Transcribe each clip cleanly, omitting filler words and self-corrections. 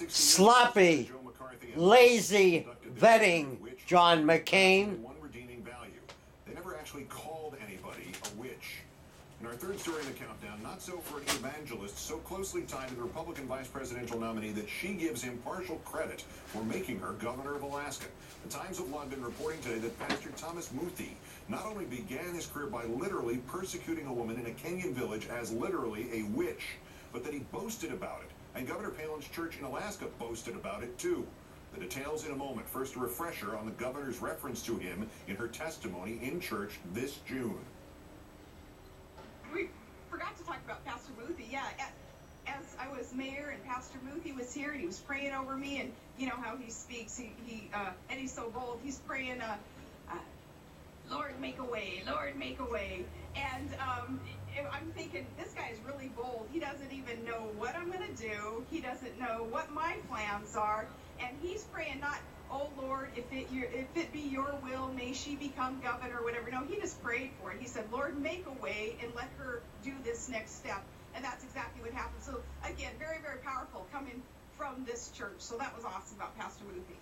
sloppy, lazy vetting, John McCain. One redeeming value. They never actually called anybody a witch. In our third story in the countdown, not so for an evangelist so closely tied to the Republican vice presidential nominee that she gives him partial credit for making her governor of Alaska. The Times of London reporting today that Pastor Thomas Muthi not only began his career by literally persecuting a woman in a Kenyan village as literally a witch, but that he boasted about it. And Governor Palin's church in Alaska boasted about it too. The details in a moment. First, a refresher on the governor's reference to him in her testimony in church this June. We forgot to talk about Pastor Muthi. Yeah, as I was mayor and Pastor Muthi was here and he was praying over me, and you know how he speaks. And he's so bold. He's praying, Lord, make a way, Lord, make a way. And I'm thinking, this guy is really bold. He doesn't even know what I'm going to do. He doesn't know what my plans are. And he's praying not, oh Lord, if it be your will, may she become governor or whatever. No, he just prayed for it. He said, Lord, make a way and let her do this next step. And that's exactly what happened. So again, very, very powerful coming from this church. So that was awesome about Pastor Muthi.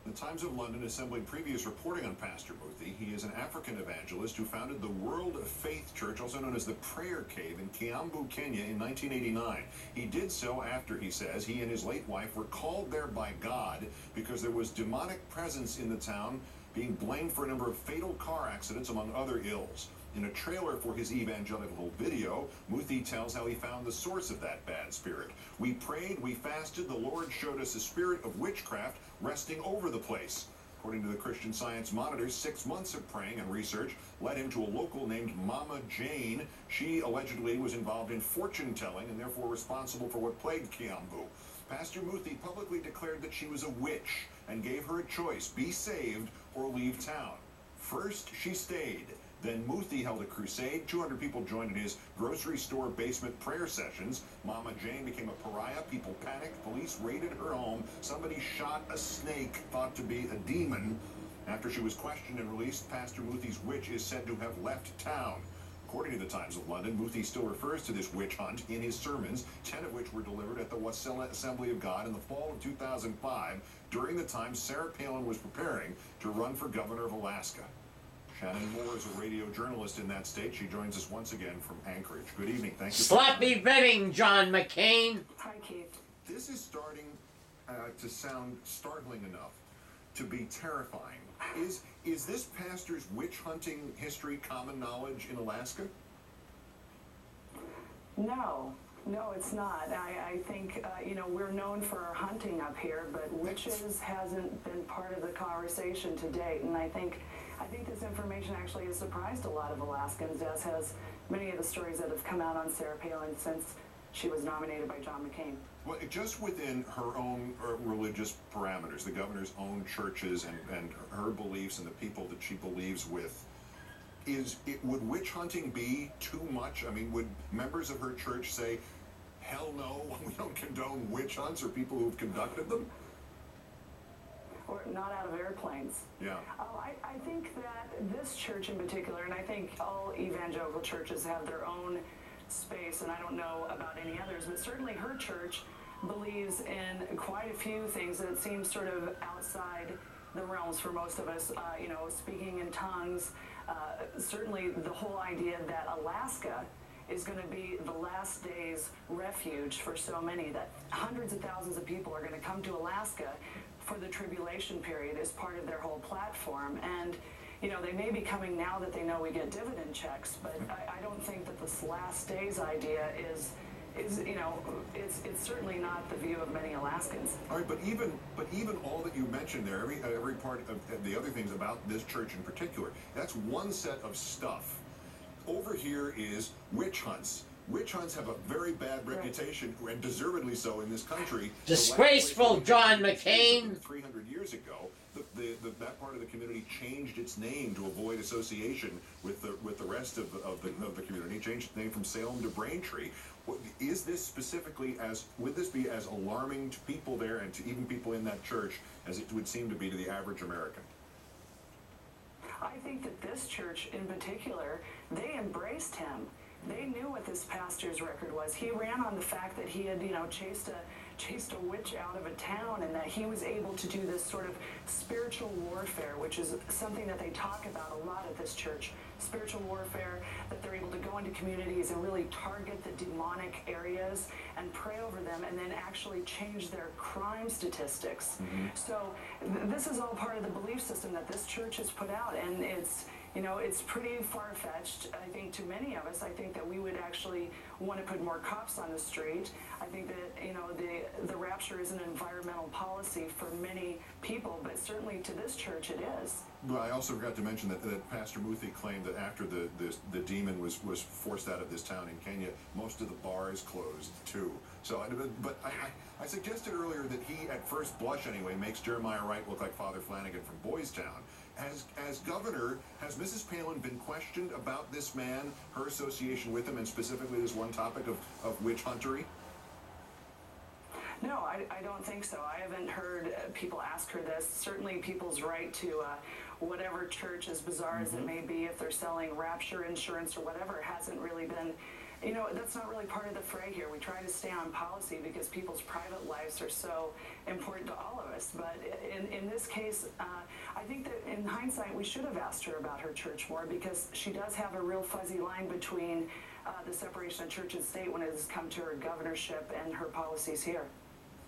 The Times of London assembling previous reporting on Pastor Muthi. He is an African evangelist who founded the World of Faith Church, also known as the Prayer Cave, in Kiambu, Kenya in 1989. He did so after, he says, he and his late wife were called there by God because there was demonic presence in the town, being blamed for a number of fatal car accidents, among other ills. In a trailer for his evangelical video, Muthi tells how he found the source of that bad spirit. We prayed, we fasted, the Lord showed us a spirit of witchcraft resting over the place. According to the Christian Science Monitor, 6 months of praying and research led him to a local named Mama Jane. She allegedly was involved in fortune-telling and therefore responsible for what plagued Kiambu. Pastor Muthi publicly declared that she was a witch and gave her a choice, be saved or leave town. First, she stayed. Then Muthi held a crusade. 200 people joined in his grocery store basement prayer sessions. Mama Jane became a pariah. People panicked. Police raided her home. Somebody shot a snake thought to be a demon. After she was questioned and released, Pastor Muthi's witch is said to have left town. According to the Times of London, Muthi still refers to this witch hunt in his sermons, 10 of which were delivered at the Wasilla Assembly of God in the fall of 2005, during the time Sarah Palin was preparing to run for governor of Alaska. Shannon Moore is a radio journalist in that state. She joins us once again from Anchorage. Good evening. Thank you. Sloppy vetting, John McCain. Hi, Keith. This is starting to sound startling enough to be terrifying. Is this pastor's witch hunting history common knowledge in Alaska? No, it's not. I think, we're known for our hunting up here, but witches hasn't been part of the conversation to date. And I think this information actually has surprised a lot of Alaskans, as has many of the stories that have come out on Sarah Palin since she was nominated by John McCain. Well, just within her own religious parameters, the governor's own churches and her beliefs and the people that she believes with, would witch hunting be too much? I mean, would members of her church say, hell no, we don't condone witch hunts, or people who've conducted them? Or not out of airplanes. Yeah. I think that this church in particular, and I think all evangelical churches have their own space, and I don't know about any others, but certainly her church believes in quite a few things that seem sort of outside the realms for most of us, speaking in tongues. Certainly the whole idea that Alaska is going to be the last days refuge for so many, that hundreds of thousands of people are going to come to Alaska for the tribulation period as part of their whole platform. And they may be coming now that they know we get dividend checks, but I don't think that this last days idea is it's certainly not the view of many Alaskans. All right, but even all that you mentioned there, every part of the other things about this church in particular, that's one set of stuff. Over here is witch hunts. Witch hunts have a very bad reputation, and deservedly so in this country. Disgraceful, John McCain. 300 years ago, that part of the community changed its name to avoid association with the rest of the community. Changed its name from Salem to Braintree. Is this specifically would this be as alarming to people there and to even people in that church as it would seem to be to the average American? I think that this church in particular, they embraced him. They knew what this pastor's record was. He ran on the fact that he had, chased a witch out of a town, and that he was able to do this sort of spiritual warfare, which is something that they talk about a lot at this church. Spiritual warfare, that they're able to go into communities and really target the demonic areas and pray over them, and then actually change their crime statistics. So this is all part of the belief system that this church has put out, and it's pretty far-fetched, I think, to many of us. I think that we would actually want to put more cops on the street. I think that, the rapture is an environmental policy for many people, but certainly to this church it is. Well, I also forgot to mention that Pastor Muthi claimed that after the demon was forced out of this town in Kenya, most of the bars closed too. So, but I suggested earlier that he, at first blush anyway, makes Jeremiah Wright look like Father Flanagan from Boys Town. As governor, has Mrs. Palin been questioned about this man, her association with him, and specifically this one topic of witch huntery? No, I don't think so. I haven't heard people ask her this. Certainly people's right to whatever church, as bizarre as it may be, if they're selling rapture insurance or whatever, hasn't really been, that's not really part of the fray here. We try to stay on policy because people's private lives are so important to all of us. But in this case, I think that in hindsight, we should have asked her about her church more, because she does have a real fuzzy line between the separation of church and state when it has come to her governorship and her policies here.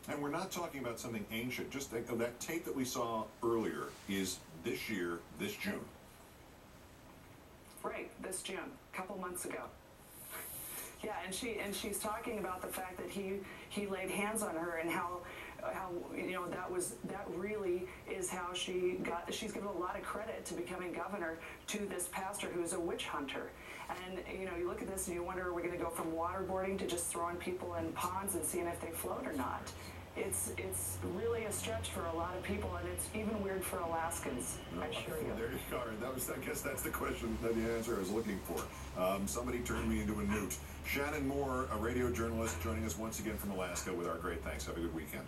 And we're not talking about something ancient. Just that tape that we saw earlier is this year, this June. Right, this June, a couple months ago. Yeah, and she's talking about the fact that he laid hands on her, and how that really is how she's given a lot of credit to becoming governor to this pastor who's a witch hunter. And you look at this and you wonder, are we going to go from waterboarding to just throwing people in ponds and seeing if they float or not? It's really a stretch for a lot of people, and it's even weird for Alaskans. I assure you. There you are. I guess that's the question, the answer I was looking for. Somebody turned me into a newt. Shannon Moore, a radio journalist, joining us once again from Alaska with our great thanks. Have a good weekend.